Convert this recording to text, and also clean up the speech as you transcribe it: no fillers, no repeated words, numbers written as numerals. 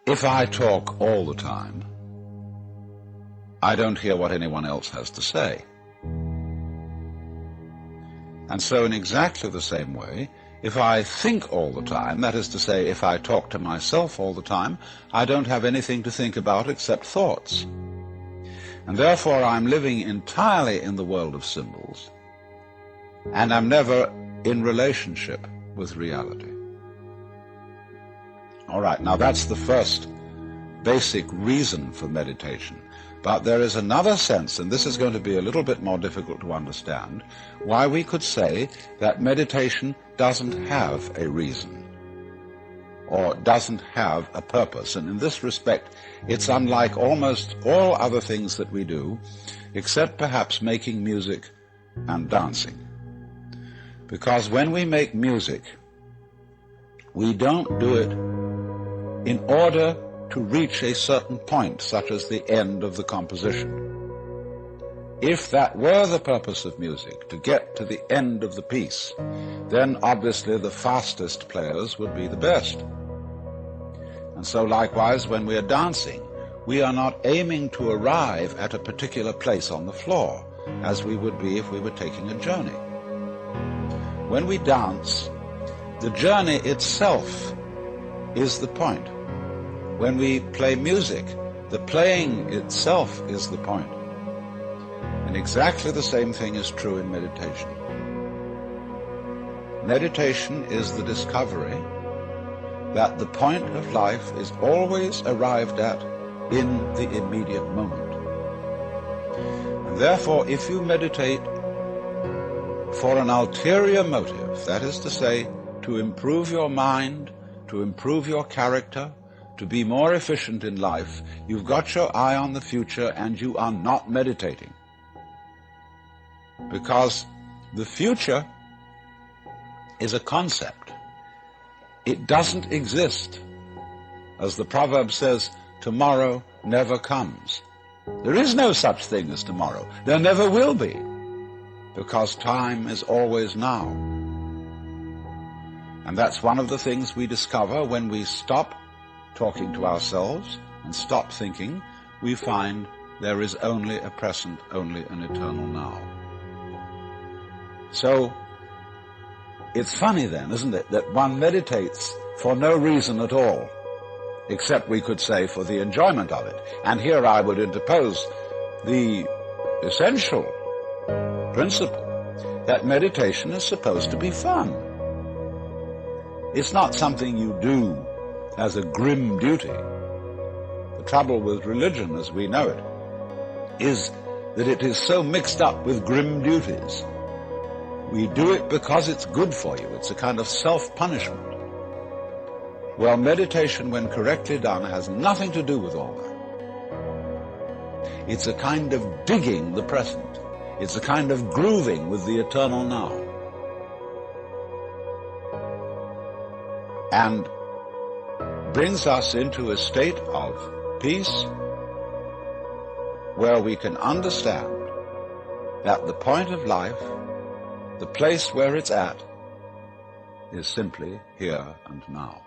If I talk all the time, I don't hear what anyone else has to say. And so in exactly the same way, if I think all the time, that is to say, if I talk to myself all the time, I don't have anything to think about except thoughts. And therefore I'm living entirely in the world of symbols, and I'm never in relationship with reality. All right, now that's the first basic reason for meditation. But there is another sense, and this is going to be a little bit more difficult to understand, why we could say that meditation doesn't have a reason or doesn't have a purpose. And in this respect, it's unlike almost all other things that we do, except perhaps making music and dancing. Because when we make music, we don't do it in order to reach a certain point, such as the end of the composition. If that were the purpose of music, to get to the end of the piece, then obviously the fastest players would be the best. And so likewise, when we are dancing, we are not aiming to arrive at a particular place on the floor, as we would be if we were taking a journey. When we dance, the journey itself is the point. When we play music, the playing itself is the point. And exactly the same thing is true in meditation. Meditation is the discovery that the point of life is always arrived at in the immediate moment. And therefore, if you meditate for an ulterior motive, that is to say, to improve your mind, to improve your character, to be more efficient in life, you've got your eye on the future and you are not meditating. Because the future is a concept. It doesn't exist. As the proverb says, tomorrow never comes. There is no such thing as tomorrow. There never will be, because time is always now. And that's one of the things we discover when we stop talking to ourselves and stop thinking. We find there is only a present, only an eternal now. So it's funny then, isn't it, that one meditates for no reason at all, except we could say for the enjoyment of it. And here I would interpose the essential principle that meditation is supposed to be fun. It's not something you do as a grim duty. The trouble with religion, as we know it, is that it is so mixed up with grim duties. We do it because it's good for you. It's a kind of self-punishment. Well, meditation, when correctly done, has nothing to do with all that. It's a kind of digging the present. It's a kind of grooving with the eternal now. And brings us into a state of peace where we can understand that the point of life, the place where it's at, is simply here and now.